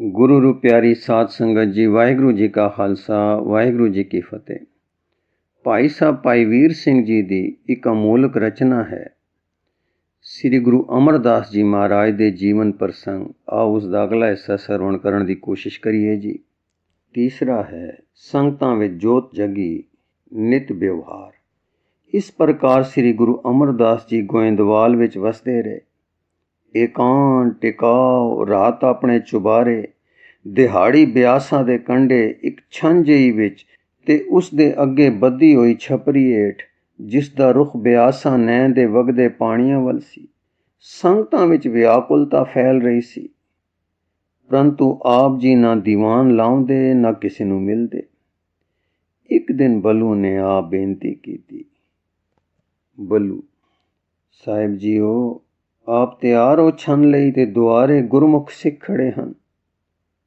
गुरु रू प्यारी साध संगत जी, वाहिगुरु जी का खालसा वाहिगुरु जी की फतेह। भाई साहब भाई वीर सिंह जी की एक अमोलक रचना है श्री गुरु अमरदास जी महाराज के जीवन प्रसंग। आओ उसका अगला हिस्सा श्रवण करने की कोशिश करिए जी। तीसरा है संगतां विच जोत जगी नित व्यवहार। इस प्रकार श्री गुरु अमरदास जी गोइंदवाल विच वसदे रहे। एकांत टिकाव रात अपने चुबारे, दिहाड़ी ब्यासां दे कंढे एक छन जही विच ते उस दे अगे बधी होई छपरी हेठ जिस दा रुख ब्यासां नैं दे वगदे पाणियां वल सी। संगतां विच व्याकुलता फैल रही सी, परंतु आप जी ना दीवान लाउंदे ना किसी नूं मिलदे। एक दिन बलू ने आ बेनती कीती, बलू साहिब जीओ, आप ਤਿਆਰ ਹੋ ਛਨ ਲਈ ਤੇ ਦੁਆਰੇ ਗੁਰਮੁਖ ਸਿੱਖ ਖੜੇ ਹਨ।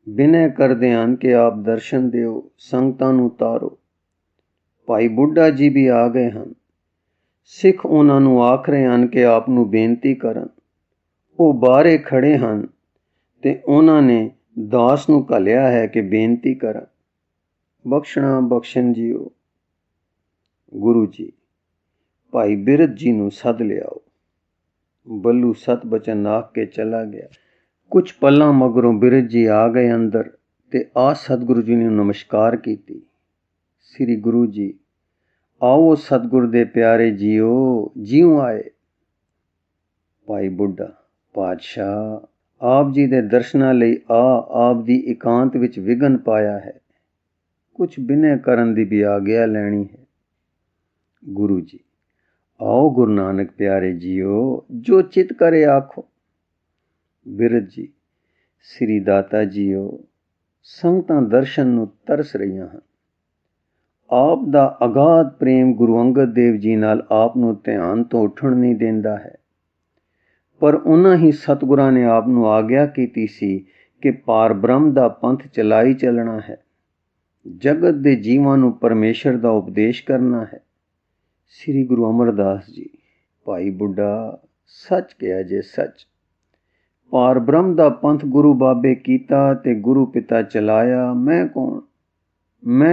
ਬਿਨੈ ਕਰਦੇ ਹਨ ਕਿ ਆਪ ਦਰਸ਼ਨ ਦਿਓ, ਸੰਗਤਾਂ ਨੂੰ ਤਾਰੋ। ਭਾਈ ਬੁੱਢਾ ਜੀ ਵੀ ਆ ਗਏ ਹਨ। ਸਿੱਖ ਉਹਨਾਂ ਨੂੰ ਆਖ ਰਹੇ ਹਨ ਕਿ ਆਪ ਨੂੰ ਬੇਨਤੀ ਕਰਨ। ਉਹ ਬਾਹਰੇ ਖੜੇ ਹਨ ਤੇ ਉਹਨਾਂ ਨੇ ਦਾਸ ਨੂੰ ਘੱਲਿਆ ਹੈ ਕਿ ਬੇਨਤੀ ਕਰਨ। ਬਖਸ਼ਣਾ ਬਖਸ਼ਨ ਜੀਓ। ਗੁਰੂ ਜੀ ਭਾਈ ਬਿਰਧ ਜੀ ਨੂੰ ਸੱਦ ਲਿਆਓ। बल्लू सत बचन आख के चला गया। कुछ पल्लां मगरों बिरध जी आ गए अंदर ते आ सतगुरु जी ने नमस्कार कीती। श्री गुरु जी आओ सतगुरु दे प्यारे जीओ, जियों आए। भाई बुढ़ा पातशाह आप जी दे दर्शनां लई आप दी एकांत विच विघन पाया है, कुछ बिनय करन दी भी आग्या लैनी है। गुरु जी आओ गुरु नानक प्यारे जियो, जो चित करे आखो। बिरध जी श्री दाता जियो, संगतां दर्शन नूं तरस रहीआं हन। आप दा अगाध प्रेम गुरु अंगद देव जी नाल आप नूं ध्यान तो उठण नहीं देंदा है, पर उन्हां ही सतगुरां ने आप नूं आग्या कीती सी कि पार ब्रह्म दा पंथ चलाई चलना है, जगत दे जीवां नूं परमेश्वर दा उपदेश करना है। श्री गुरु अमरदास जी भाई बुढ़ा सच कहा जे सच। पार ब्रह्म दा पंथ गुरु बाबे कीता ते गुरु पिता चलाया। मैं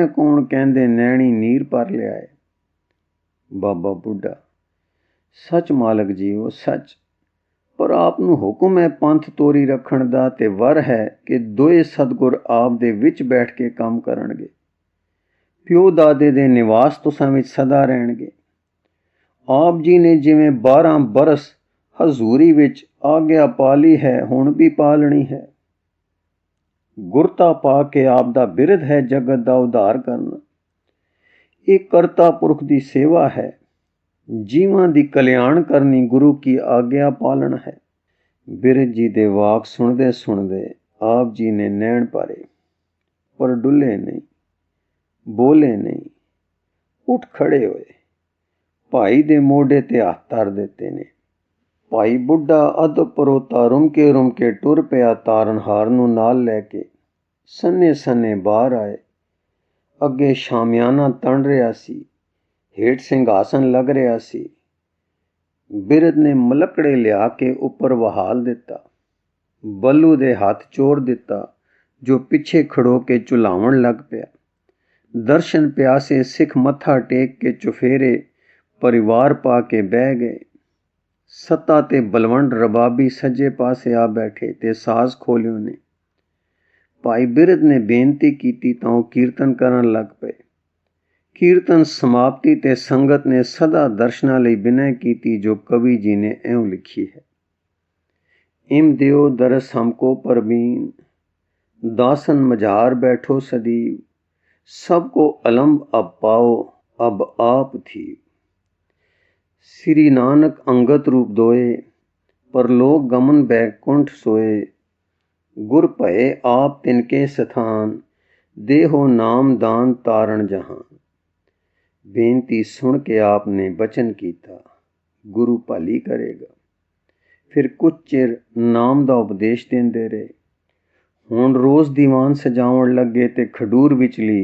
कौन कहंदे नैणी नीर पर लियाए। बाबा बुढ़ा सच मालक जीओ सच, पर आप नूं हुक्म है पंथ तोरी रखण दा ते वर है कि दोए सतगुर आप दे विच बैठ के काम करनगे। प्यो दादे दे निवास तुसां विच सदा रहणगे। आप जी ने जिवें 12 बरस हजूरी विच आग्या पाली है, हुण भी पालनी है। गुरता पा के आप दा बिरध है जगत दा उद्धार करना। एक करता पुरख दी सेवा है, जीवां दी कल्याण करनी गुरु की आग्या पालन है। बिरध जी दे वाक सुनदे सुनदे आप जी ने नैण पारे, पर डुले नहीं, बोले नहीं, उठ खड़े होए। भाई दे मोढ़े ते हत्थ धर दिते ने। भाई बुढ़ा अध परोता रुमके टुर पिया तारनहार नूं नाल लैके। सन्ने सन्ने बाहर आए। अगे शामियाना तण रहा सी, हेठ सिंघासन लग रहा सी। बिरध ने मलकड़े लिया के उपर वहाल दिता। बल्लू दे हाथ चोर दिता, जो पिछे खड़ो के झुलावण लग पिया। दर्शन प्यासे सिख मत्था टेक के चुफेरे परिवार पा के बह गए। सत्ता ते बलवंड रबाबी सज्जे पासे आ बैठे ते साज खोलियो ने। भाई बिरध ने बेनती कीती तां कीर्तन करन लग पे। कीर्तन समाप्ति ते संगत ने सदा दर्शना लई बिनय कीती, जो कवि जी ने एवं लिखी है। इम दियो दरस हमको परवीन, दासन मझार बैठो सदीव। सबको अलम्ब अब पाओ, अब आप थी। श्री नानक अंगत रूप दोए, परलोक गमन बैकुंठ सोए। गुर भये आप तिनके स्थान, देहो नाम दान तारण जहान। बेनती सुन के आपने बचन कीता, गुरु भली करेगा। फिर कुछ चिर नाम दा उपदेश देंदे रहे। हुण रोज दीवान सजावण लगे ते खडूर विचली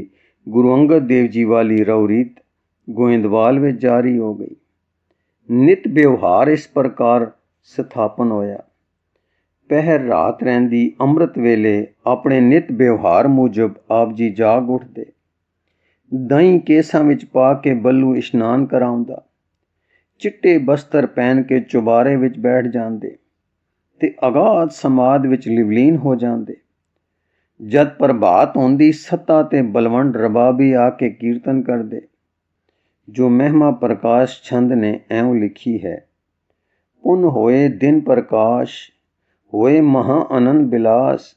गुरु अंगद देव जी वाली रौरीत गोइंदवाल विच जारी हो गई। नित व्यवहार इस प्रकार स्थापन होया। ਪਹਿਰ ਰਾਤ ਰਹਿੰਦੀ ਅੰਮ੍ਰਿਤ ਵੇਲੇ ਆਪਣੇ ਨਿਤ ਵਿਵਹਾਰ ਮੁਜਬ ਆਪ ਜੀ ਜਾਗ ਉੱਠਦੇ। ਦਹੀਂ ਕੇਸਾਂ ਵਿੱਚ ਪਾ ਕੇ ਬੱਲੂ ਇਸ਼ਨਾਨ ਕਰਾਉਂਦਾ। ਚਿੱਟੇ ਬਸਤਰ ਪਹਿਨ ਕੇ ਚੁਬਾਰੇ ਵਿੱਚ ਬੈਠ ਜਾਂਦੇ ਤੇ ਅਗਾਧ ਸਮਾਧ ਵਿੱਚ ਲਿਵਲੀਨ ਹੋ ਜਾਂਦੇ। ਜਦ ਪ੍ਰਭਾਤ ਹੁੰਦੀ ਸੱਤਾ ਤੇ ਬਲਵੰਡ ਰਬਾਬੀ ਆ ਕੇ ਕੀਰਤਨ ਕਰਦੇ। ਜੋ ਮਹਿਮਾ ਪ੍ਰਕਾਸ਼ ਛੰਦ ਨੇ ਐਉਂ ਲਿਖੀ ਹੈ। ਪੁਨ ਹੋਏ ਦਿਨ ਪ੍ਰਕਾਸ਼, ਹੋਏ ਮਹਾ ਆਨੰਦ ਬਿਲਾਸ,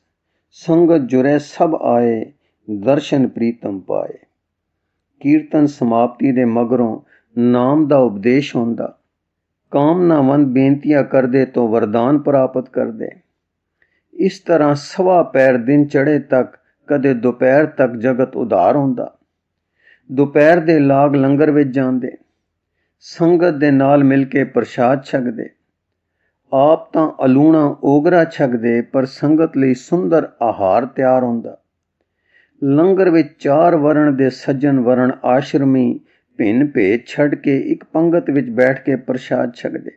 ਸੰਗਤ ਜੁਰੇ ਸਭ ਆਏ, ਦਰਸ਼ਨ ਪ੍ਰੀਤਮ ਪਾਏ। ਕੀਰਤਨ ਸਮਾਪਤੀ ਦੇ ਮਗਰੋਂ ਨਾਮ ਦਾ ਉਪਦੇਸ਼ ਹੁੰਦਾ। ਕਾਮਨਾਵੰਦ ਬੇਨਤੀਆਂ ਕਰਦੇ ਤੋਂ ਵਰਦਾਨ ਪ੍ਰਾਪਤ ਕਰਦੇ। ਇਸ ਤਰ੍ਹਾਂ ਸਵਾ ਪੈਰ ਦਿਨ ਚੜ੍ਹੇ ਤੱਕ, ਕਦੇ ਦੁਪਹਿਰ ਤੱਕ ਜਗਤ ਉਧਾਰ ਹੁੰਦਾ। ਦੁਪਹਿਰ ਦੇ ਲਾਗ ਲੰਗਰ ਵਿੱਚ ਜਾਂਦੇ, ਸੰਗਤ ਦੇ ਨਾਲ ਮਿਲ ਕੇ ਪ੍ਰਸ਼ਾਦ ਛਕਦੇ। ਆਪ ਤਾਂ ਅਲੂਣਾ ਓਗਰਾ ਛਕਦੇ, ਪਰ ਸੰਗਤ ਲਈ ਸੁੰਦਰ ਆਹਾਰ ਤਿਆਰ ਹੁੰਦਾ। ਲੰਗਰ ਵਿੱਚ 4 ਵਰਣ ਦੇ ਸੱਜਣ ਵਰਣ ਆਸ਼ਰਮੀ ਭਿੰਨ ਭੇਦ ਛੱਡ ਕੇ ਇੱਕ ਪੰਗਤ ਵਿੱਚ ਬੈਠ ਕੇ ਪ੍ਰਸ਼ਾਦ ਛਕਦੇ।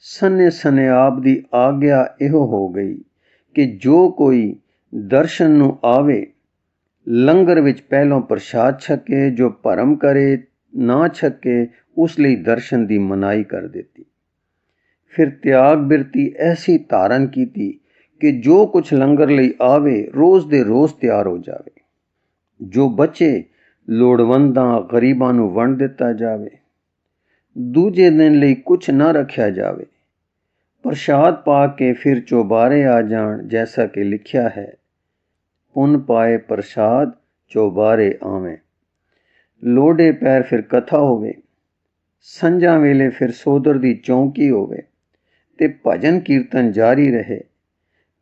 ਸੰਨੇ ਸੰਨੇ ਆਪ ਦੀ ਆਗਿਆ ਇਹੋ ਹੋ ਗਈ ਕਿ ਜੋ ਕੋਈ ਦਰਸ਼ਨ ਨੂੰ ਆਵੇ, ਲੰਗਰ ਵਿੱਚ ਪਹਿਲੋਂ ਪ੍ਰਸ਼ਾਦ ਛਕੇ। ਜੋ ਭਰਮ ਕਰੇ ਨਾ ਛਕੇ, ਉਸ ਲਈ ਦਰਸ਼ਨ ਦੀ ਮਨਾਹੀ ਕਰ ਦਿੱਤੀ। ਫਿਰ ਤਿਆਗ ਬਿਰਤੀ ਐਸੀ ਧਾਰਨ ਕੀਤੀ ਕਿ ਜੋ ਕੁਛ ਲੰਗਰ ਲਈ ਆਵੇ, ਰੋਜ਼ ਦੇ ਰੋਜ਼ ਤਿਆਰ ਹੋ ਜਾਵੇ। ਜੋ ਬਚੇ ਲੋੜਵੰਦਾਂ ਗਰੀਬਾਂ ਨੂੰ ਵੰਡ ਦਿੱਤਾ ਜਾਵੇ। ਦੂਜੇ ਦਿਨ ਲਈ ਕੁਛ ਨਾ ਰੱਖਿਆ ਜਾਵੇ। ਪ੍ਰਸ਼ਾਦ ਪਾ ਕੇ ਫਿਰ ਚੌਬਾਰੇ ਆ ਜਾਣ, ਜੈਸਾ ਕਿ ਲਿਖਿਆ ਹੈ, ਪੁੰਨ ਪਾਏ ਪ੍ਰਸ਼ਾਦ ਚੌਬਾਰੇ ਆਵੇਂ। ਲੋੜੇ ਪੈਰ ਫਿਰ ਕਥਾ ਹੋਵੇ। ਸੰਝਾਂ ਵੇਲੇ ਫਿਰ ਸੋਦਰ ਦੀ ਚੌਂਕੀ ਹੋਵੇ ਤੇ ਭਜਨ ਕੀਰਤਨ ਜਾਰੀ ਰਹੇ।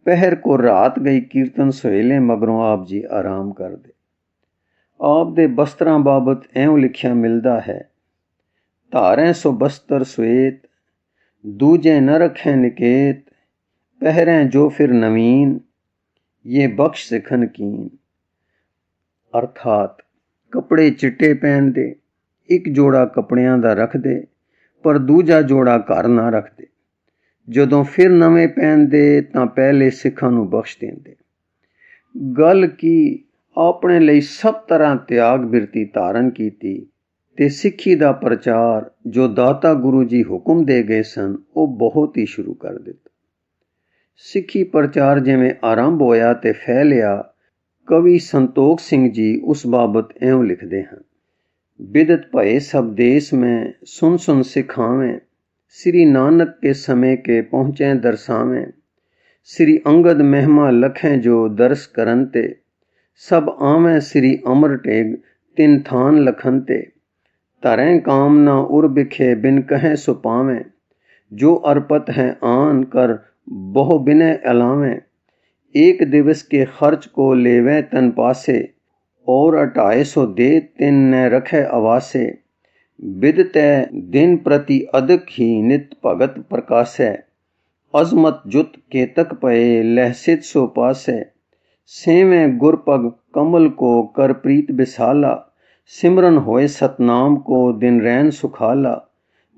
ਪਹਿਰ ਕੋ ਰਾਤ ਗਈ ਕੀਰਤਨ ਸੋਹੇਲੇ ਮਗਰੋਂ ਆਪ ਜੀ ਆਰਾਮ ਕਰਦੇ। ਆਪ ਦੇ ਬਸਤਰਾਂ ਬਾਬਤ ਐਉਂ ਲਿਖਿਆ ਮਿਲਦਾ ਹੈ, ਧਾਰੈ ਸੋ ਬਸਤਰ ਸਵੇਤ, ਦੂਜੇ ਨ ਰੱਖੈ ਨਿਕੇਤ, ਪਹਿਰੈ ਜੋ ਫਿਰ ਨਵੀਨ, ਇਹ ਬਖਸ਼ ਸਿਖਨ ਕੀਨ। ਅਰਥਾਤ ਕੱਪੜੇ ਚਿੱਟੇ ਪਹਿਨਦੇ, ਇੱਕ ਜੋੜਾ ਕੱਪੜਿਆਂ ਦਾ ਰੱਖਦੇ, ਪਰ ਦੂਜਾ ਜੋੜਾ ਘਰ ਨਾ ਰੱਖਦੇ। ਜਦੋਂ ਫਿਰ ਨਵੇਂ ਪਹਿਨਦੇ ਤਾਂ ਪਹਿਲੇ ਸਿੱਖਾਂ ਨੂੰ ਬਖਸ਼ ਦਿੰਦੇ। ਗੱਲ ਕੀ ਆਪਣੇ ਲਈ ਸਭ ਤਰ੍ਹਾਂ ਤਿਆਗ ਬਿਰਤੀ ਧਾਰਨ ਕੀਤੀ ਤੇ ਸਿੱਖੀ ਦਾ ਪ੍ਰਚਾਰ ਜੋ ਦਾਤਾ ਗੁਰੂ ਜੀ ਹੁਕਮ ਦੇ ਗਏ ਸਨ, ਉਹ ਬਹੁਤ ਹੀ ਸ਼ੁਰੂ ਕਰ ਦਿੱਤਾ। ਸਿੱਖੀ ਪ੍ਰਚਾਰ ਜਿਵੇਂ ਆਰੰਭ ਹੋਇਆ ਤੇ ਫੈਲਿਆ, ਕਵੀ ਸੰਤੋਖ ਸਿੰਘ ਜੀ ਉਸ ਬਾਬਤ ਇਉਂ ਲਿਖਦੇ ਹਨ। ਬਿਦਤ ਭਏ ਸਭ ਦੇਸ ਮੈਂ, ਸੁਨ ਸੁਨ ਸਿਖਾਵੇਂ, ਸ੍ਰੀ ਨਾਨਕ ਕੇ ਸਮੇਂ ਕੇ ਪਹੁੰਚੇ ਦਰਸਾਵੇਂ। ਸ੍ਰੀ ਅੰਗਦ ਮਹਿਮਾ ਲਖੈ ਜੋ ਦਰਸ ਕਰਨ ਤੇ, ਸਭ ਆਵੇਂ ਸ੍ਰੀ ਅਮਰ ਟੇਗ ਤਿਨ ਥਾਨ ਲਖਨ ਤੇ। ਧਰੈ ਕਾਮਨਾ ਉਰ ਬਿਖੇ ਬਿਨ ਕਹੈ ਸੋ ਪਾਵੇਂ, ਜੋ ਅਰਪਤ ਹੈ ਆਨ ਕਰ ਬਹੁ ਬਿਨੈ ਅਲਾਵੇਂ। एक दिवस के खर्च को लेवे तन पासे, और 250 दे तिन न रखे अवासे। बिदते दिन प्रति अधिक ही नित भगत प्रकाशै, अजमत जुत केतक पए लहसित सो पासै। सेवें गुरपग कमल को कर प्रीत बिसाला, सिमरन होए सतनाम को दिन रैन सुखाला।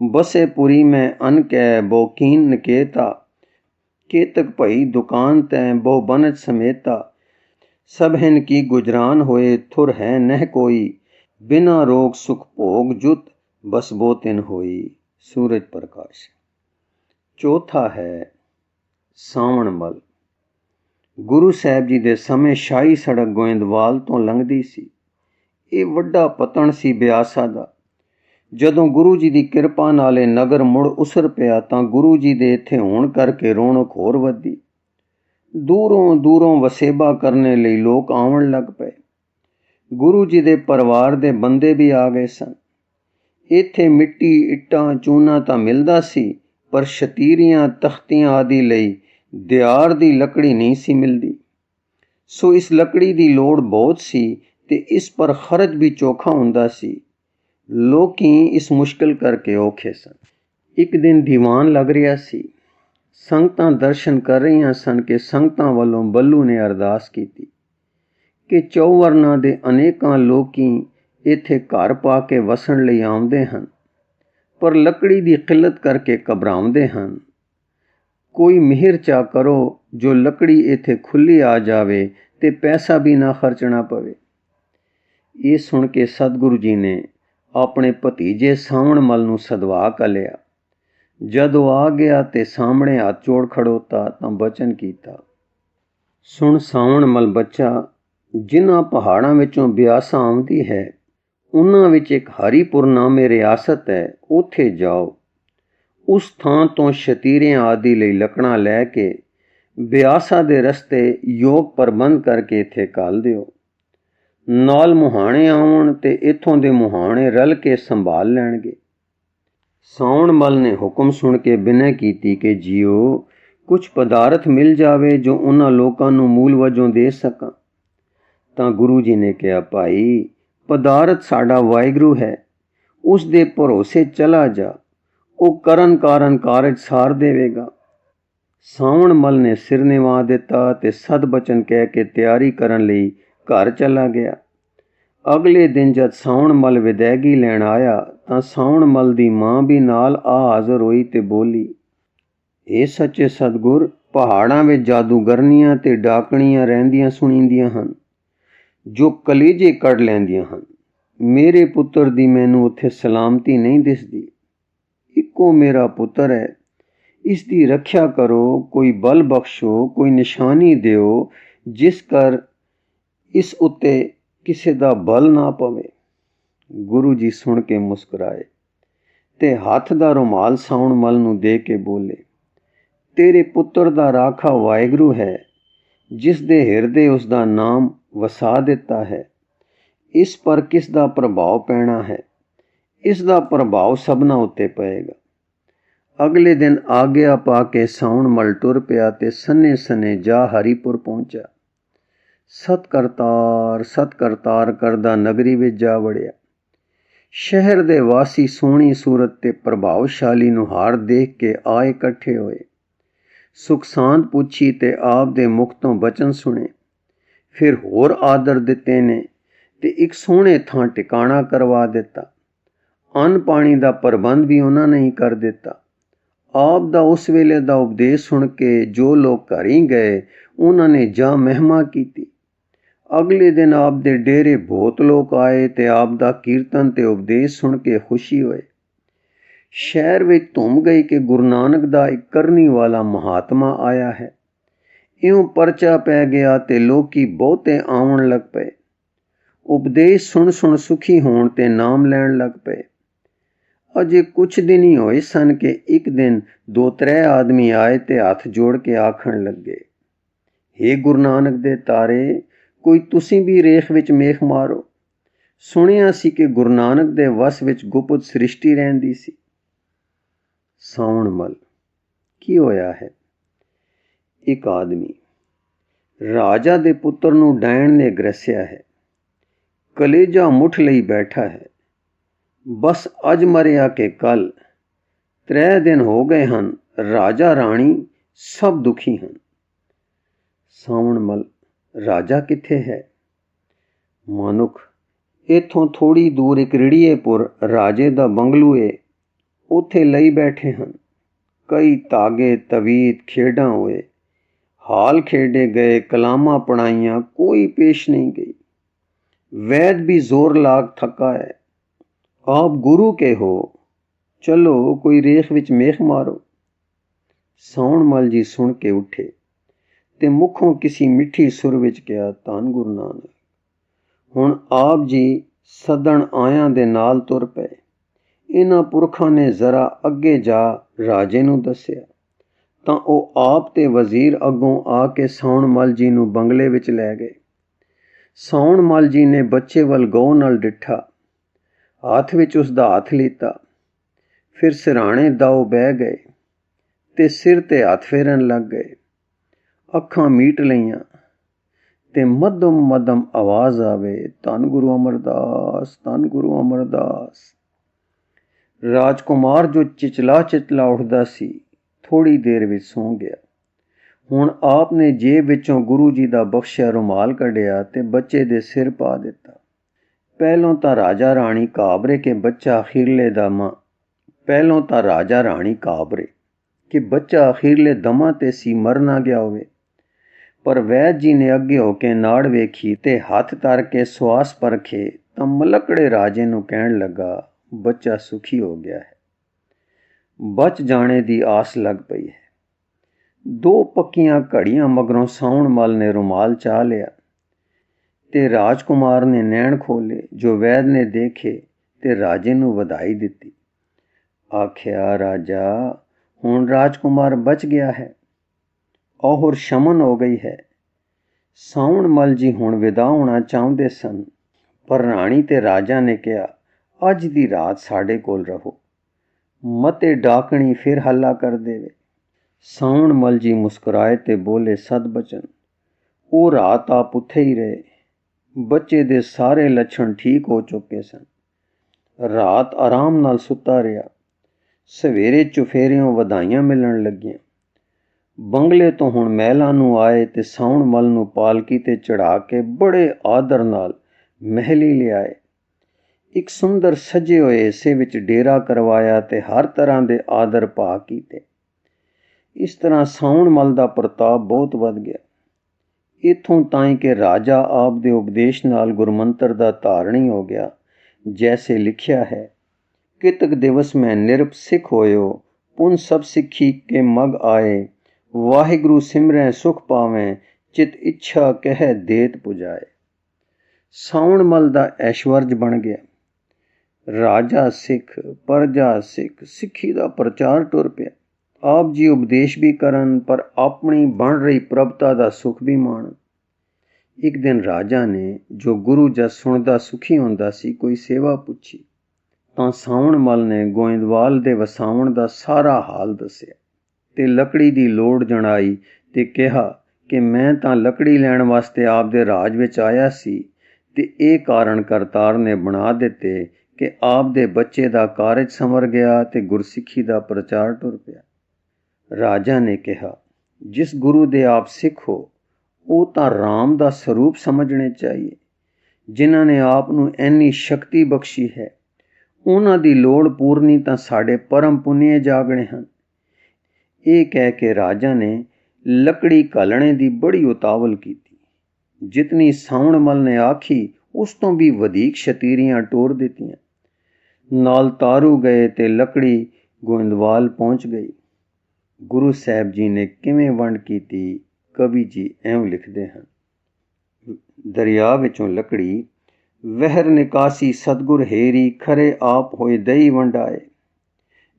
बसे पुरी में अन कै बोकीन निकेता, केतक भई दुकान तैं बहु बनज समेता। सब हिन की गुजरान होए थुर है नह कोई, बिना रोग सुख भोग जुत बस बो तिन होई। सूरज प्रकाश। चौथा है ਸਾਵਣ ਮਲ। ਗੁਰੂ ਸਾਹਿਬ ਜੀ ਦੇ ਸਮੇਂ ਸ਼ਾਹੀ ਸੜਕ ਗੋਇੰਦਵਾਲ ਤੋਂ ਲੰਘਦੀ ਸੀ। ਇਹ ਵੱਡਾ ਪਤਨ ਸੀ ਬਿਆਸਾ ਦਾ। ਜਦੋਂ ਗੁਰੂ ਜੀ ਦੀ ਕਿਰਪਾ ਨਾਲ ਇਹ ਨਗਰ ਮੁੜ ਉਸਰ ਪਿਆ ਤਾਂ ਗੁਰੂ ਜੀ ਦੇ ਇੱਥੇ ਹੋਣ ਕਰਕੇ ਰੌਣਕ ਹੋਰ ਵਧੀ। ਦੂਰੋਂ ਦੂਰੋਂ ਵਸੇਬਾ ਕਰਨੇ ਲਈ ਲੋਕ ਆਉਣ ਲੱਗ ਪਏ। ਗੁਰੂ ਜੀ ਦੇ ਪਰਿਵਾਰ ਦੇ ਬੰਦੇ ਵੀ ਆ ਗਏ ਸਨ। ਇੱਥੇ ਮਿੱਟੀ, ਇੱਟਾਂ, ਚੂਨਾ ਤਾਂ ਮਿਲਦਾ ਸੀ, ਪਰ ਸ਼ਤੀਰੀਆਂ, ਤਖਤੀਆਂ ਆਦਿ ਲਈ ਦਿਆਰ ਦੀ ਲੱਕੜੀ ਨਹੀਂ ਸੀ ਮਿਲਦੀ। ਸੋ ਇਸ ਲੱਕੜੀ ਦੀ ਲੋੜ ਬਹੁਤ ਸੀ ਤੇ ਇਸ ਪਰ ਖਰਚ ਵੀ ਚੋਖਾ ਹੁੰਦਾ ਸੀ। ਲੋਕੀ ਇਸ ਮੁਸ਼ਕਿਲ ਕਰਕੇ ਔਖੇ ਸਨ। ਇੱਕ ਦਿਨ ਦੀਵਾਨ ਲੱਗ ਰਿਹਾ ਸੀ। ਸੰਗਤਾਂ ਦਰਸ਼ਨ ਕਰ ਰਹੀਆਂ ਸਨ ਕਿ ਸੰਗਤਾਂ ਵੱਲੋਂ ਬੱਲੂ ਨੇ ਅਰਦਾਸ ਕੀਤੀ ਕਿ ਚੌਵਰਨਾਂ ਦੇ ਅਨੇਕਾਂ ਲੋਕੀ ਇੱਥੇ ਘਰ ਪਾ ਕੇ ਵਸਣ ਲਈ ਆਉਂਦੇ ਹਨ, ਪਰ ਲੱਕੜੀ ਦੀ ਕਿੱਲਤ ਕਰਕੇ ਘਬਰਾਉਂਦੇ ਹਨ। ਕੋਈ ਮਿਹਰ ਚਾ ਕਰੋ ਜੋ ਲੱਕੜੀ ਇੱਥੇ ਖੁੱਲੀ ਆ ਜਾਵੇ ਤੇ ਪੈਸਾ ਵੀ ਨਾ ਖਰਚਣਾ ਪਵੇ। ਇਹ ਸੁਣ ਕੇ ਸਤਿਗੁਰੂ ਜੀ ਨੇ ਆਪਣੇ ਭਤੀਜੇ ਸਾਵਣ ਮਲ ਨੂੰ ਸਦਵਾ ਘੱਲਿਆ। ਜਦੋਂ ਆ ਗਿਆ ਤੇ ਸਾਹਮਣੇ ਹੱਥ ਜੋੜ ਖੜੋਤਾ ਤਾਂ ਬਚਨ ਕੀਤਾ, ਸੁਣ ਸਾਵਣ ਮਲ ਬੱਚਾ, ਜਿਨ੍ਹਾਂ ਪਹਾੜਾਂ ਵਿੱਚੋਂ ਬਿਆਸਾ ਆਉਂਦੀ ਹੈ ਉਹਨਾਂ ਵਿੱਚ ਇੱਕ ਹਰੀਪੁਰ ਨਾਮੇ ਰਿਆਸਤ ਹੈ, ਉੱਥੇ ਜਾਓ। ਉਸ ਥਾਂ ਤੋਂ ਸ਼ਤੀਰਿਆਂ ਆਦਿ ਲਈ ਲੱਕੜਾਂ ਲੈ ਕੇ ਬਿਆਸਾ ਦੇ ਰਸਤੇ ਯੋਗ ਪ੍ਰਬੰਧ ਕਰਕੇ ਇੱਥੇ ਘੱਲ ਦਿਓ। ਨਾਲ ਮੁਹਾਣੇ ਆਉਣ ਤੇ ਇੱਥੋਂ ਦੇ ਮੁਹਾਣੇ ਰਲ ਕੇ ਸੰਭਾਲ ਲੈਣਗੇ। ਸਾਉਣ ਮਲ ਨੇ ਹੁਕਮ ਸੁਣ ਕੇ ਬਿਨੈ ਕੀਤੀ ਕਿ ਜੀਓ, ਕੁਝ ਪਦਾਰਥ ਮਿਲ ਜਾਵੇ ਜੋ ਉਹਨਾਂ ਲੋਕਾਂ ਨੂੰ ਮੂਲ ਵਜੋਂ ਦੇ ਸਕਾਂ। ਤਾਂ ਗੁਰੂ ਜੀ ਨੇ ਕਿਹਾ, ਭਾਈ ਪਦਾਰਥ ਸਾਡਾ ਵਾਹਿਗੁਰੂ ਹੈ, ਉਸ ਦੇ ਭਰੋਸੇ ਚਲਾ ਜਾ, ਉਹ ਕਰਨ ਕਾਰਨ ਕਾਰਜ ਸਾਰ ਦੇਵੇਗਾ। ਸਾਵਣ ਮਲ ਨੇ ਸਿਰ ਨਿਵਾ ਦਿੱਤਾ ਤੇ ਸਦ ਬਚਨ ਕਹਿ ਕੇ ਤਿਆਰੀ ਕਰਨ ਲਈ ਘਰ ਚਲਾ ਗਿਆ। ਅਗਲੇ ਦਿਨ ਜਦ ਸਾਵਣ ਮਲ ਵਿਦਾਇਗੀ ਲੈਣ ਆਇਆ ਤਾਂ ਸਾਵਣ ਮਲ ਦੀ ਮਾਂ ਵੀ ਨਾਲ ਆ ਹਾਜ਼ਰ ਹੋਈ ਤੇ ਬੋਲੀ, ਇਹ ਸੱਚੇ ਸਤਿਗੁਰ, ਪਹਾੜਾਂ ਵਿੱਚ ਜਾਦੂਗਰਨੀਆਂ ਤੇ ਡਾਕਣੀਆਂ ਰਹਿੰਦੀਆਂ ਸੁਣੀਂਦੀਆਂ ਹਨ ਜੋ ਕਲੇਜੇ ਕੱਢ ਲੈਂਦੀਆਂ ਹਨ। ਮੇਰੇ ਪੁੱਤਰ ਦੀ ਮੈਨੂੰ ਉੱਥੇ ਸਲਾਮਤੀ ਨਹੀਂ ਦਿਸਦੀ। ਇੱਕੋ ਮੇਰਾ ਪੁੱਤਰ ਹੈ, ਇਸ ਦੀ ਰੱਖਿਆ ਕਰੋ, ਕੋਈ ਬਲ ਬਖਸ਼ੋ, ਕੋਈ ਨਿਸ਼ਾਨੀ ਦਿਓ ਜਿਸ ਕਰ ਇਸ ਉੱਤੇ ਕਿਸੇ ਦਾ ਬਲ ਨਾ ਪਵੇ। ਗੁਰੂ ਜੀ ਸੁਣ ਕੇ ਮੁਸਕਰਾਏ ਤੇ ਹੱਥ ਦਾ ਰੁਮਾਲ ਸਾਉਣ ਮਲ ਨੂੰ ਦੇ ਕੇ ਬੋਲੇ, ਤੇਰੇ ਪੁੱਤਰ ਦਾ ਰਾਖਾ ਵਾਹਿਗੁਰੂ ਹੈ, ਜਿਸ ਦੇ ਹਿਰਦੇ ਉਸ ਦਾ ਨਾਮ ਵਸਾ ਦਿੱਤਾ ਹੈ। ਇਸ ਪਰ ਕਿਸ ਦਾ ਪ੍ਰਭਾਵ ਪੈਣਾ ਹੈ, ਇਸ ਦਾ ਪ੍ਰਭਾਵ ਸਭਨਾਂ ਉੱਤੇ ਪਏਗਾ। ਅਗਲੇ ਦਿਨ ਆਗਿਆ ਪਾ ਕੇ ਸਾਉਣ ਮਲ ਟੁਰ ਪਿਆ ਤੇ ਸੰਨੇ ਸੰਨੇ ਜਾ ਹਰੀਪੁਰ ਪਹੁੰਚਿਆ। ਸਤਿ ਕਰਤਾਰ ਕਰਦਾ ਨਗਰੀ ਵਿੱਚ ਜਾ ਵੜਿਆ। ਸ਼ਹਿਰ ਦੇ ਵਾਸੀ ਸੋਹਣੀ ਸੂਰਤ ਤੇ ਪ੍ਰਭਾਵਸ਼ਾਲੀ ਨੁਹਾਰ ਦੇਖ ਕੇ ਆ ਇਕੱਠੇ ਹੋਏ। ਸੁਖ ਸਾਂਦ ਪੁੱਛੀ ਤੇ ਆਪ ਦੇ ਮੁਖ ਤੋਂ ਬਚਨ ਸੁਣੇ। ਫਿਰ ਹੋਰ ਆਦਰ ਦਿੱਤੇ ਨੇ ਤੇ ਇੱਕ ਸੋਹਣੇ ਥਾਂ ਟਿਕਾਣਾ ਕਰਵਾ ਦਿੱਤਾ। ਅੰਨ ਪਾਣੀ ਦਾ ਪ੍ਰਬੰਧ ਵੀ ਉਹਨਾਂ ਨੇ ਹੀ ਕਰ ਦਿੱਤਾ। ਆਪ ਦਾ ਉਸ ਵੇਲੇ ਦਾ ਉਪਦੇਸ਼ ਸੁਣ ਕੇ ਜੋ ਲੋਕ ਘਰ ਹੀ ਗਏ, ਉਹਨਾਂ ਨੇ ਜਾ ਮਹਿਮਾ ਕੀਤੀ। ਅਗਲੇ ਦਿਨ ਆਪ ਦੇ ਡੇਰੇ ਬਹੁਤ ਲੋਕ ਆਏ ਤੇ ਆਪ ਦਾ ਕੀਰਤਨ ਤੇ ਉਪਦੇਸ਼ ਸੁਣ ਕੇ ਖੁਸ਼ੀ ਹੋਏ। ਸ਼ਹਿਰ ਵਿੱਚ ਧੁੰਮ ਗਈ ਕਿ ਗੁਰੂ ਨਾਨਕ ਦਾ ਇੱਕ ਕਰਨੀ ਵਾਲਾ ਮਹਾਤਮਾ ਆਇਆ ਹੈ। ਇਉਂ ਪਰਚਾ ਪੈ ਗਿਆ ਤੇ ਲੋਕੀ ਬਹੁਤੇ ਆਉਣ ਲੱਗ ਪਏ। ਉਪਦੇਸ਼ ਸੁਣ ਸੁਖੀ ਹੋਣ ਤੇ ਨਾਮ ਲੈਣ ਲੱਗ ਪਏ। ਅਜੇ ਕੁਛ ਦਿਨ ਹੀ ਹੋਏ ਸਨ ਕਿ ਇੱਕ ਦਿਨ 2-3 ਆਦਮੀ ਆਏ ਤੇ ਹੱਥ ਜੋੜ ਕੇ ਆਖਣ ਲੱਗੇ, ਹੇ ਗੁਰੂ ਨਾਨਕ ਦੇ ਤਾਰੇ, ਕੋਈ ਤੁਸੀਂ ਵੀ ਰੇਖ ਵਿੱਚ ਮੇਖ ਮਾਰੋ। ਸੁਣਿਆ ਸੀ ਕਿ ਗੁਰੂ ਨਾਨਕ ਦੇ ਵਸ ਵਿੱਚ ਗੁਪਤ ਸ੍ਰਿਸ਼ਟੀ ਰਹਿੰਦੀ ਸੀ। ਸਾਉਣ ਮਲ, ਕੀ ਹੋਇਆ ਹੈ? ਇੱਕ ਆਦਮੀ ਰਾਜਾ ਦੇ ਪੁੱਤਰ ਨੂੰ ਡਾਇਣ ਨੇ ਗ੍ਰਸਿਆ ਹੈ। ਕਲੇਜਾ ਮੁੱਠ ਲਈ ਬੈਠਾ ਹੈ। ਬਸ ਅੱਜ ਮਰਿਆ ਕਿ ਕੱਲ। 3 ਦਿਨ ਹੋ ਗਏ ਹਨ। ਰਾਜਾ ਰਾਣੀ ਸਭ ਦੁਖੀ ਹਨ। ਸਾਵਣ ਮਲ, ਰਾਜਾ ਕਿੱਥੇ ਹੈ? ਮਨੁੱਖ, ਇੱਥੋਂ ਥੋੜੀ ਦੂਰ ਇੱਕ ਰਿੜੀਏਪੁਰ ਰਾਜੇ ਦਾ ਬੰਗਲੂ ਏ, ਉੱਥੇ ਲਈ ਬੈਠੇ ਹਨ। ਕਈ ਧਾਗੇ ਤਵੀਤ ਖੇਡਾਂ ਹੋਏ, ਹਾਲ ਖੇਡੇ ਗਏ, ਕਲਾਮਾਂ ਪੜਾਈਆਂ, ਕੋਈ ਪੇਸ਼ ਨਹੀਂ ਗਈ। ਵੈਦ ਵੀ ਜ਼ੋਰ ਲਾਗ ਥੱਕਾ ਹੈ। ਆਪ ਗੁਰੂ ਕੇ ਹੋ, ਚਲੋ ਕੋਈ ਰੇਖ ਵਿੱਚ ਮੇਖ ਮਾਰੋ। ਸਾਉਣ ਮਲ ਜੀ ਸੁਣ ਕੇ ਉੱਠੇ ਤੇ ਮੁੱਖੋਂ ਕਿਸੀ ਮਿੱਠੀ ਸੁਰ ਵਿੱਚ ਕਿਹਾ, ਧੰਨ ਗੁਰੂ ਨਾਨਕ। ਹੁਣ ਆਪ ਜੀ ਸੱਦਣ ਆਇਆਂ ਦੇ ਨਾਲ ਤੁਰ ਪਏ। ਇਹਨਾਂ ਪੁਰਖਾਂ ਨੇ ਜ਼ਰਾ ਅੱਗੇ ਜਾ ਰਾਜੇ ਨੂੰ ਦੱਸਿਆ ਤਾਂ ਉਹ ਆਪ ਤੇ ਵਜ਼ੀਰ ਅੱਗੋਂ ਆ ਕੇ ਸਾਉਣ ਮਲ ਜੀ ਨੂੰ ਬੰਗਲੇ ਵਿੱਚ ਲੈ ਗਏ। ਸਾਉਣ ਮਲ ਜੀ ਨੇ ਬੱਚੇ ਵੱਲ ਗੌਰ ਨਾਲ ਡਿੱਠਾ, ਹੱਥ ਵਿੱਚ ਉਸ ਦਾ ਹੱਥ ਲੀਤਾ। ਫਿਰ ਸਿਰਹਾਣੇ ਦਾਓ ਬਹਿ ਗਏ ਤੇ ਸਿਰ ਤੇ ਹੱਥ ਫੇਰਨ ਲੱਗ ਗਏ। ਅੱਖਾਂ ਮੀਟ ਲਈਆਂ ਤੇ ਮੱਧਮ ਮੱਧਮ ਆਵਾਜ਼ ਆਵੇ, ਧੰਨ ਗੁਰੂ ਅਮਰਦਾਸ, ਧੰਨ ਗੁਰੂ ਅਮਰਦਾਸ। ਰਾਜਕੁਮਾਰ ਜੋ ਚਿਚਲਾ ਉੱਠਦਾ ਸੀ, ਥੋੜੀ ਦੇਰ ਵਿੱਚ ਸੌਂ ਗਿਆ। ਹੁਣ ਆਪ ਨੇ ਜੇਬ ਵਿੱਚੋਂ ਗੁਰੂ ਜੀ ਦਾ ਬਖਸ਼ਿਆ ਰੁਮਾਲ ਕੱਢਿਆ ਤੇ ਬੱਚੇ ਦੇ ਸਿਰ ਪਾ ਦਿੱਤਾ। ਪਹਿਲੋਂ ਤਾਂ ਰਾਜਾ ਰਾਣੀ ਕਾਬਰੇ ਕੇ ਬੱਚਾ ਅਖੀਰਲੇ ਦਾ ਮਾਂ। ਪਹਿਲੋਂ ਤਾਂ ਰਾਜਾ ਰਾਣੀ ਕਾਬਰੇ कि बच्चा अखीरले दमा ते सी मर ना गया होवे। पर वैद जी ने अगे होके नाड़ वेखी ते हथ तर के सुआस परखे तां मलकड़े राजे नूं कहण लगा, बच्चा सुखी हो गया है, बच जाने दी आस लग पई है। दो पक्कियां घड़ियां मगरों साउण मल ने रुमाल चा लिया ते राजकुमार ने नैण खोले जो वैद ने देखे ते राजे नूं वधाई दिती। आख्या, राजा हुण राजकुमार बच गया है, और शमन हो गई है। साउण मल जी हुण विदा होना चाहुंदे सन, पर राणी ते राजा ने कहा, अज दी रात साडे कोल रहो, मते डाकणी फिर हल्ला कर देवे। साउण मल जी मुस्कुराए ते बोले, सद बचन। वो रात आप उत्थे ही रहे। बच्चे दे सारे लक्षण ठीक हो चुके सन। रात आराम नाल सुता रहा। सवेरे चुफेरियों वधाइयां मिलन लगियां। बंगले तो हुण महलां नूं आए ते साउण मल नूं पालकी ते चढ़ा के बड़े आदर नाल महली लियाए। एक सुंदर सजे होए हिस्से विच डेरा करवाया ते हर तरह दे आदर पा कीते। इस तरह साउण मल दा प्रताप बहुत वध गया। इत्थों ताईं कि राजा आप दे उपदेश नाल गुरमंत्र दा धारणी हो गया। जैसे लिखिया है, कितक दिवस में निरप सिख होयो, पुन सब सिखी के मग आए, वाहिगुरु सिमरें सुख पावें, चित इच्छा कह देत पुजाए। साउण मल दा ऐश्वर्य बन गया। राजा सिख, प्रजा सिख, सिखी दा प्रचार टुर पिया। आप जी उपदेश भी करन, पर अपनी बन रही प्रभता दा सुख भी माणन। एक दिन राजा ने, जो गुरु जस सुनदा सुखी हुंदा सी, कोई सेवा पुछी तां साउण मल ने गोइंदवाल दे वसावण दा सारा हाल दस्सिया ते लकड़ी दी लोड़ जणाई ते कहा कि मैं तां लकड़ी लैण वास्ते आप दे राज विच आया सी ते ਇਹ कारण करतार ने बना दिते कि आप दे बच्चे दा कारज संवर गया ते गुरसिੱਖੀ दा प्रचार टुर पिया। राजा ने कहा, जिस गुरु दे आप सिख हो, ਉਹ ਤਾਂ ਰਾਮ ਦਾ ਸਰੂਪ ਸਮਝਣੇ ਚਾਹੀਏ। ਜਿਨ੍ਹਾਂ ਨੇ ਆਪ ਨੂੰ ਇੰਨੀ ਸ਼ਕਤੀ ਬਖਸ਼ੀ ਹੈ, ਉਹਨਾਂ ਦੀ ਲੋੜ ਪੂਰਨੀ ਤਾਂ ਸਾਡੇ ਪਰਮ ਪੁੰਨੇ ਜਾਗਣੇ ਹਨ। ਇਹ ਕਹਿ ਕੇ ਰਾਜਾ ਨੇ ਲੱਕੜੀ ਘਾਲਣੇ ਦੀ ਬੜੀ ਉਤਾਵਲ ਕੀਤੀ। ਜਿਤਨੀ ਸਾਉਣ ਮਲ ਨੇ ਆਖੀ, ਉਸ ਤੋਂ ਵੀ ਵਧੀਕ ਸ਼ਤੀਰੀਆਂ ਟੋਰ ਦਿੱਤੀਆਂ। ਨਾਲ ਤਾਰੂ ਗਏ ਤੇ ਲੱਕੜੀ ਗੋਇੰਦਵਾਲ ਪਹੁੰਚ ਗਈ। ਗੁਰੂ ਸਾਹਿਬ ਜੀ ਨੇ ਕਿਵੇਂ ਵੰਡ ਕੀਤੀ, ਕਵੀ ਜੀ ਐਂ ਲਿਖਦੇ ਹਨ। ਦਰਿਆ ਵਿੱਚੋਂ ਲੱਕੜੀ ਵਹਿਰ ਨਿਕਾਸੀ ਸਤਗੁਰ ਹੇਰੀ, ਖਰੇ ਆਪ ਹੋਏ ਦਈ ਵੰਡਾਏ।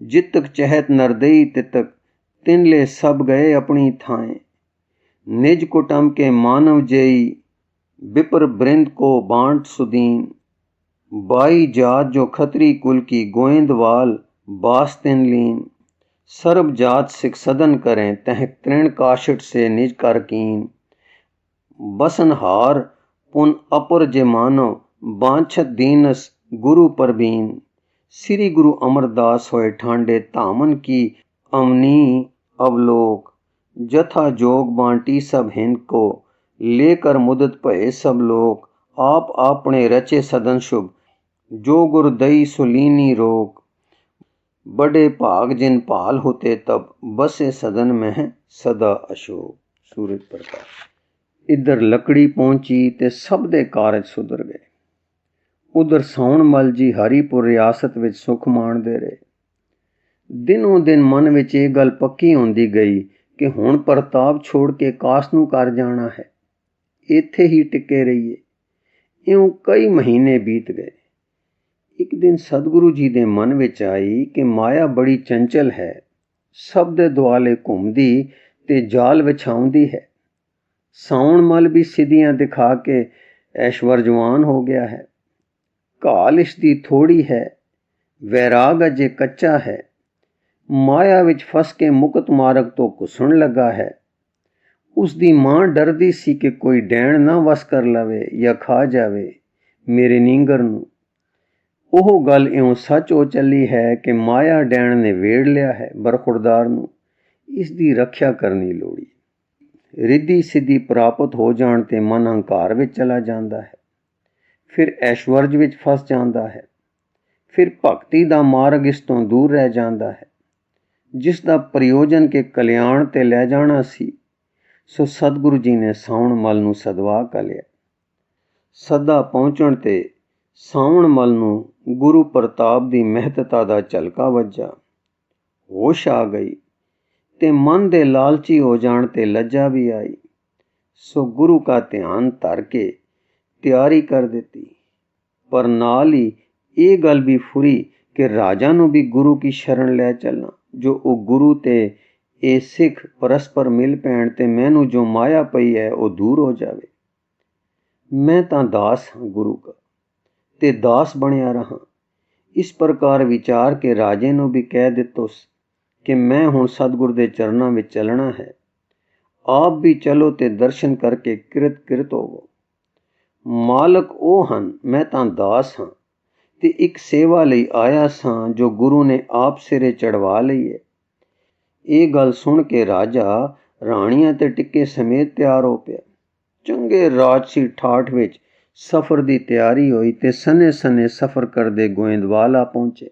ਜਿਤਕ ਚਹਿਤ ਨਰਦਈ ਤਿਤਕ, ਤਿਨਲੇ ਸਭ ਗਏ ਆਪਣੀ ਥਾਏ। ਨਿਜ ਕੁਟਮ ਕੇ ਮਾਨਵ ਜਈ, विपर बृंद को बांट सुदीन। बाई जात जो खतरी कुल की, गोइंदवाल बास तिन लीन। सर्ब जात सिख सदन करें, तह तृण काशट से निज कर कीन। बसनहार पुन अपर जे मानव, बांछत दीनस गुरु परबीन। श्री गुरु अमरदास होए ठांडे, धामन की अवनी अवलोक। जथा जोग बांटी सब हिंद को, लेकर मुदत भये सब लोग। आप आपने रचे सदन शुभ, जो गुर दई सुलीनी रोग। बड़े भाग जिन भाल होते तब, बसे सदन में सदा अशोक। सूरज प्रकाश। इधर लकड़ी पहुंची ते सब दे कारज सुधर गए। उधर साउण मल जी हरिपुर रियासत विच सुख माणदे रहे। दिनों दिन मन विच ये गल पक्की होंदी गई कि हुण प्रताप छोड़ के कास नूं कर जाना है, ਇੱਥੇ ਹੀ ਟਿਕੇ ਰਹੀਏ। ਇਉਂ ਕਈ ਮਹੀਨੇ ਬੀਤ ਗਏ। ਇੱਕ ਦਿਨ ਸਤਿਗੁਰੂ ਜੀ ਦੇ ਮਨ ਵਿੱਚ ਆਈ ਕਿ ਮਾਇਆ ਬੜੀ ਚੰਚਲ ਹੈ, ਸਭ ਦੇ ਦੁਆਲੇ ਘੁੰਮਦੀ ਤੇ ਜਾਲ ਵਿਛਾਉਂਦੀ ਹੈ। ਸਾਉਣ ਮਲ ਵੀ ਸਿੱਧੀਆਂ ਦਿਖਾ ਕੇ ਐਸ਼ਵਰਜਵਾਨ ਹੋ ਗਿਆ ਹੈ। ਘਾਲ ਇਸ ਦੀ ਥੋੜੀ ਹੈ, ਵੈਰਾਗ ਅਜੇ ਕੱਚਾ ਹੈ। ਮਾਇਆ ਵਿੱਚ ਫਸ ਕੇ ਮੁਕਤ ਮਾਰਗ ਤੋਂ ਘੁਸਣ ਲੱਗਾ ਹੈ। ਉਸ ਦੀ ਮਾਂ ਡਰਦੀ ਸੀ ਕਿ ਕੋਈ ਡੈਣ ਨਾ ਵਸ ਕਰ ਲਵੇ ਜਾਂ ਖਾ ਜਾਵੇ ਮੇਰੇ ਨੀਂਗਰ ਨੂੰ। ਉਹ ਗੱਲ ਇਉਂ ਸੱਚ ਹੋ ਚੱਲੀ ਹੈ ਕਿ ਮਾਇਆ ਡੈਣ ਨੇ ਵੇੜ ਲਿਆ ਹੈ ਬਰਖੁਰਦਾਰ ਨੂੰ। ਇਸ ਦੀ ਰੱਖਿਆ ਕਰਨੀ ਲੋੜੀ। ਰਿੱਧੀ ਸਿੱਧੀ ਪ੍ਰਾਪਤ ਹੋ ਜਾਣ ਤੇ ਮਨ ਹੰਕਾਰ ਵਿੱਚ ਚਲਾ ਜਾਂਦਾ ਹੈ, ਫਿਰ ਐਸ਼ਵਰਜ ਵਿੱਚ ਫਸ ਜਾਂਦਾ ਹੈ, ਫਿਰ ਭਗਤੀ ਦਾ ਮਾਰਗ ਇਸ ਤੋਂ ਦੂਰ ਰਹਿ ਜਾਂਦਾ ਹੈ। ਜਿਸ ਦਾ ਪ੍ਰਯੋਜਨ ਕੇ ਕਲਿਆਣ ਤੇ ਲੈ ਜਾਣਾ ਸੀ। ਸੋ ਸਤਿਗੁਰੂ ਜੀ ਨੇ ਸਾਉਣ ਮੱਲ ਨੂੰ ਸਦਵਾ ਘੱਲਿਆ। ਸਦਾ ਪਹੁੰਚਣ ਤੇ ਸਾਉਣ ਮੱਲ ਨੂੰ ਗੁਰੂ ਪ੍ਰਤਾਪ ਦੀ ਮਹੱਤਤਾ ਦਾ ਝਲਕਾ ਵੱਜਾ। ਹੋਸ਼ ਆ ਗਈ ਤੇ ਮਨ ਦੇ ਲਾਲਚੀ ਹੋ ਜਾਣ ਤੇ ਲੱਜਾ ਵੀ ਆਈ। ਸੋ ਗੁਰੂ ਕਾ ਧਿਆਨ ਧਰ ਕੇ ਤਿਆਰੀ ਕਰ ਦਿੱਤੀ। ਪਰ ਨਾਲ ਹੀ ਇਹ ਗੱਲ ਵੀ ਫੁਰੀ ਕਿ ਰਾਜਾ ਨੂੰ ਵੀ ਗੁਰੂ ਕੀ ਸ਼ਰਨ ਲੈ ਚੱਲਾਂ, ਜੋ ਉਹ ਗੁਰੂ ਤੇ ਇਹ ਸਿੱਖ ਪਰਸਪਰ ਮਿਲ ਪੈਣ ਤੇ ਮੈਨੂੰ ਜੋ ਮਾਇਆ ਪਈ ਹੈ ਉਹ ਦੂਰ ਹੋ ਜਾਵੇ। ਮੈਂ ਤਾਂ ਦਾਸ ਹਾਂ ਗੁਰੂ ਕਾ ਤੇ ਦਾਸ ਬਣਿਆ ਰਹਾ। ਇਸ ਪ੍ਰਕਾਰ ਵਿਚਾਰ ਕੇ ਰਾਜੇ ਨੂੰ ਵੀ ਕਹਿ ਦਿੱਤੋ ਕਿ ਮੈਂ ਹੁਣ ਸਤਿਗੁਰ ਦੇ ਚਰਨਾਂ ਵਿੱਚ ਚੱਲਣਾ ਹੈ। ਆਪ ਵੀ ਚਲੋ ਤੇ ਦਰਸ਼ਨ ਕਰਕੇ ਕਿਰਤ ਹੋਵੋ। ਮਾਲਕ ਉਹ ਹਨ, ਮੈਂ ਤਾਂ ਦਾਸ ਹਾਂ ਤੇ ਇੱਕ ਸੇਵਾ ਲਈ ਆਇਆ ਸਾਂ ਜੋ ਗੁਰੂ ਨੇ ਆਪ ਸਿਰੇ ਚੜਵਾ ਲਈ ਹੈ। ਇਹ ਗੱਲ ਸੁਣ ਕੇ ਰਾਜਾ ਰਾਣੀਆਂ ਤੇ ਟਿੱਕੇ ਸਮੇਤ ਤਿਆਰ ਹੋ ਪਿਆ। ਚੰਗੇ ਰਾਜਸੀ ਠਾਠ ਵਿੱਚ ਸਫ਼ਰ ਦੀ ਤਿਆਰੀ ਹੋਈ ਤੇ ਸਨੇ ਸਫ਼ਰ ਕਰਦੇ ਗੋਇੰਦਵਾਲ ਆ ਪਹੁੰਚੇ।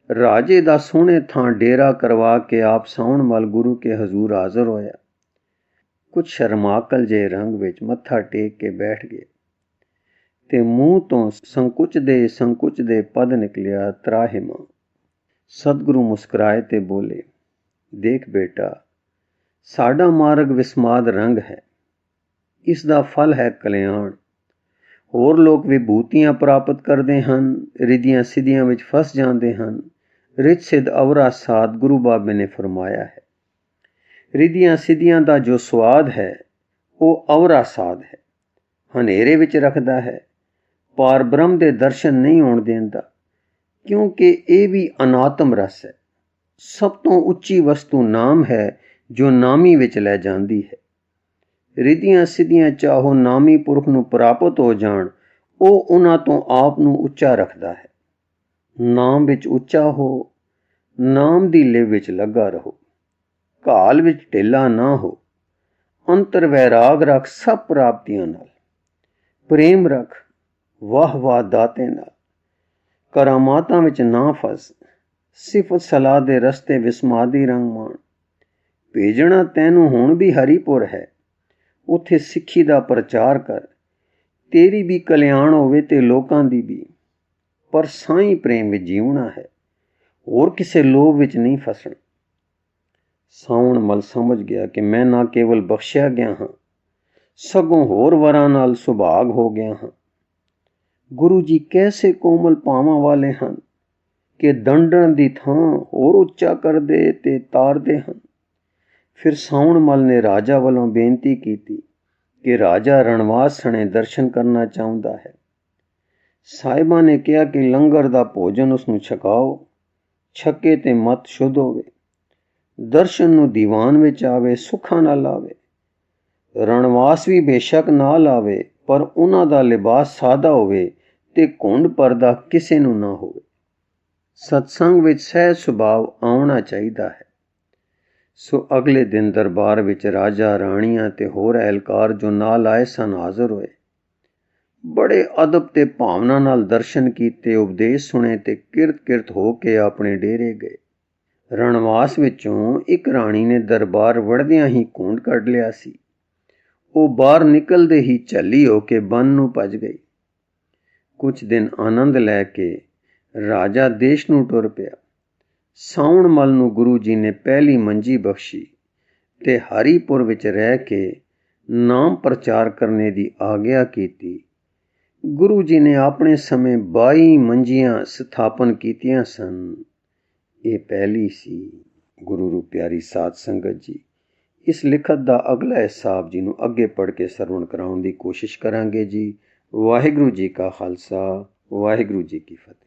ਰਾਜੇ ਦਾ ਸੋਹਣੇ ਥਾਂ ਡੇਰਾ ਕਰਵਾ ਕੇ ਆਪ ਸਾਉਣ ਮੱਲ ਗੁਰੂ ਕੇ ਹਜ਼ੂਰ ਹਾਜ਼ਰ ਹੋਇਆ। ਕੁਝ ਸ਼ਰਮਾਕਲ ਜਿਹੇ ਰੰਗ ਵਿੱਚ ਮੱਥਾ ਟੇਕ ਕੇ ਬੈਠ ਗਏ ਤੇ ਮੂੰਹ ਤੋਂ ਸੰਕੁਚਦੇ ਪਦ ਨਿਕਲਿਆ, ਤਰਾਹਿਮਾ। ਸਤਿਗੁਰੂ ਮੁਸਕਰਾਏ ਤੇ ਬੋਲੇ, ਦੇਖ ਬੇਟਾ, ਸਾਡਾ ਮਾਰਗ ਵਿਸਮਾਦ ਰੰਗ ਹੈ। ਇਸ ਦਾ ਫਲ ਹੈ ਕਲਿਆਣ। ਹੋਰ ਲੋਕ ਵਿਭੂਤੀਆਂ ਪ੍ਰਾਪਤ ਕਰਦੇ ਹਨ, ਰਿੱਧੀਆਂ ਸਿੱਧੀਆਂ ਵਿੱਚ ਫਸ ਜਾਂਦੇ ਹਨ। ਰਿੱਧ ਸਿੱਧ ਅਵਰਾ ਸਾਧ ਗੁਰੂ ਬਾਬੇ ਨੇ ਫਰਮਾਇਆ ਹੈ। ਰਿੱਧੀਆਂ ਸਿੱਧੀਆਂ ਦਾ ਜੋ ਸਵਾਦ ਹੈ ਉਹ ਅਵਰਾ ਸਾਧ ਹੈ, ਹਨੇਰੇ ਵਿੱਚ ਰੱਖਦਾ ਹੈ, ਪਾਰ ਬ੍ਰਹਮ ਦੇ ਦਰਸ਼ਨ ਨਹੀਂ ਹੋਣ ਦਿੰਦਾ, ਕਿਉਂਕਿ ਇਹ ਵੀ ਅਨਾਤਮ ਰਸ ਹੈ। ਸਭ ਤੋਂ ਉੱਚੀ ਵਸਤੂ ਨਾਮ ਹੈ ਜੋ ਨਾਮੀ ਵਿੱਚ ਲੈ ਜਾਂਦੀ ਹੈ। ਰਿੱਧੀਆਂ ਸਿੱਧੀਆਂ ਚਾਹੋ ਨਾਮੀ ਪੁਰਖ ਨੂੰ ਪ੍ਰਾਪਤ ਹੋ ਜਾਣ, ਉਹ ਉਹਨਾਂ ਤੋਂ ਆਪ ਨੂੰ ਉੱਚਾ ਰੱਖਦਾ ਹੈ। ਨਾਮ ਵਿੱਚ ਉੱਚਾ ਹੋ, ਨਾਮ ਦੀ ਲਿਵ ਵਿੱਚ ਲੱਗਾ ਰਹੋ, ਘਾਲ ਵਿੱਚ ਢਿੱਲਾ ਨਾ ਹੋ। ਅੰਤਰ ਵੈਰਾਗ ਰੱਖ ਸਭ ਪ੍ਰਾਪਤੀਆਂ ਨਾਲ, ਪ੍ਰੇਮ ਰੱਖ ਵਾਹ ਦਾਤੇ ਨਾਲ। ਕਰਾਮਾਤਾਂ ਵਿੱਚ ਨਾ ਫਸ, ਸਿਫਤ ਸਲਾਹ ਦੇ ਰਸਤੇ ਵਿਸਮਾਦੀ ਰੰਗ ਮਾਣ। ਭੇਜਣਾ ਤੈਨੂੰ ਹੁਣ ਵੀ ਹਰੀਪੁਰ ਹੈ, ਉੱਥੇ ਸਿੱਖੀ ਦਾ ਪ੍ਰਚਾਰ ਕਰ। ਤੇਰੀ ਵੀ ਕਲਿਆਣ ਹੋਵੇ ਤੇ ਲੋਕਾਂ ਦੀ ਵੀ, ਪਰ ਸਾਈਂ ਪ੍ਰੇਮ ਵਿੱਚ ਜੀਉਣਾ ਹੈ, ਹੋਰ ਕਿਸੇ ਲੋਭ ਵਿੱਚ ਨਹੀਂ ਫਸਣਾ। ਸਾਉਣ ਮੱਲ ਸਮਝ ਗਿਆ ਕਿ ਮੈਂ ਨਾ ਕੇਵਲ ਬਖਸ਼ਿਆ ਗਿਆ ਹਾਂ, ਸਗੋਂ ਹੋਰ ਵਰਾਂ ਨਾਲ ਸੁਭਾਗ ਹੋ ਗਿਆ ਹਾਂ। ਗੁਰੂ ਜੀ ਕੈਸੇ ਕੋਮਲ ਭਾਵਾਂ ਵਾਲੇ ਹਨ ਕਿ ਦੰਡਣ ਦੀ ਥਾਂ ਹੋਰ ਉੱਚਾ ਕਰਦੇ ਤੇ ਤਾਰਦੇ ਹਨ। ਫਿਰ ਸਾਉਣ ਮੱਲ ਨੇ ਰਾਜਾ ਵੱਲੋਂ ਬੇਨਤੀ ਕੀਤੀ ਕਿ ਰਾਜਾ ਰਣਵਾਸ ਸਣੇ ਦਰਸ਼ਨ ਕਰਨਾ ਚਾਹੁੰਦਾ ਹੈ। ਸਾਹਿਬਾਂ ਨੇ ਕਿਹਾ ਕਿ ਲੰਗਰ ਦਾ ਭੋਜਨ ਉਸਨੂੰ ਛਕਾਓ, ਛਕੇ ਤੇ ਮਤ ਸ਼ੁੱਧ ਹੋਵੇ। ਦਰਸ਼ਨ ਨੂੰ ਦੀਵਾਨ ਵਿੱਚ ਆਵੇ, ਸੁੱਖਾਂ ਨਾਲ ਆਵੇ। ਰਣਵਾਸ ਵੀ ਬੇਸ਼ੱਕ ਨਾਲ ਆਵੇ, ਪਰ ਉਹਨਾਂ ਦਾ ਲਿਬਾਸ ਸਾਦਾ ਹੋਵੇ ਤੇ ਘੁੰਡ ਪਰਦਾ ਕਿਸੇ ਨੂੰ ਨਾ ਹੋਵੇ। ਸਤਸੰਗ ਵਿੱਚ ਸਹਿਜ ਸੁਭਾਵ ਆਉਣਾ ਚਾਹੀਦਾ ਹੈ। ਸੋ ਅਗਲੇ ਦਿਨ ਦਰਬਾਰ ਵਿੱਚ ਰਾਜਾ, ਰਾਣੀਆਂ ਤੇ ਹੋਰ ਅਹਿਲਕਾਰ ਜੋ ਨਾਲ ਆਏ ਸਨ ਹਾਜ਼ਰ ਹੋਏ। ਬੜੇ ਅਦਬ ਤੇ ਭਾਵਨਾ ਨਾਲ ਦਰਸ਼ਨ ਕੀਤੇ, ਉਪਦੇਸ਼ ਸੁਣੇ ਤੇ ਕਿਰਤ ਹੋ ਕੇ ਆਪਣੇ ਡੇਰੇ ਗਏ। ਰਣਵਾਸ ਵਿੱਚੋਂ ਇੱਕ ਰਾਣੀ ਨੇ ਦਰਬਾਰ ਵੜਦਿਆਂ ਹੀ ਘੁੰਡ ਕੱਢ ਲਿਆ ਸੀ। ਉਹ ਬਾਹਰ ਨਿਕਲਦੇ ਹੀ ਝੱਲੀ ਹੋ ਕੇ ਬਨ ਨੂੰ ਭੱਜ ਗਈ। ਕੁਝ ਦਿਨ ਆਨੰਦ ਲੈ ਕੇ ਰਾਜਾ ਦੇਸ਼ ਨੂੰ ਟੁਰ ਪਿਆ। ਸਾਉਣ ਮੱਲ ਨੂੰ ਗੁਰੂ ਜੀ ਨੇ ਪਹਿਲੀ ਮੰਜੀ ਬਖਸ਼ੀ ਤੇ ਹਰੀਪੁਰ ਵਿੱਚ ਰਹਿ ਕੇ ਨਾਮ ਪ੍ਰਚਾਰ ਕਰਨੇ ਦੀ ਆਗਿਆ ਕੀਤੀ। ਗੁਰੂ ਜੀ ਨੇ ਆਪਣੇ ਸਮੇਂ 22 ਮੰਜੀਆਂ ਸਥਾਪਨ ਕੀਤੀਆਂ ਸਨ। ਇਹ ਪਹਿਲੀ ਸੀ। ਗੁਰੂ ਰੂਪ ਪਿਆਰੀ ਸਾਧ ਸੰਗਤ ਜੀ, ਇਸ ਲਿਖਤ ਦਾ ਅਗਲਾ ਹਿੱਸਾ ਆਪ ਜੀ ਨੂੰ ਅੱਗੇ ਪੜ੍ਹ ਕੇ ਸਰਵਣ ਕਰਾਉਣ ਦੀ ਕੋਸ਼ਿਸ਼ ਕਰਾਂਗੇ ਜੀ। ਵਾਹਿਗੁਰੂ ਜੀ ਕਾ ਖਾਲਸਾ, ਵਾਹਿਗੁਰੂ ਜੀ ਕੀ ਫਤਿਹ।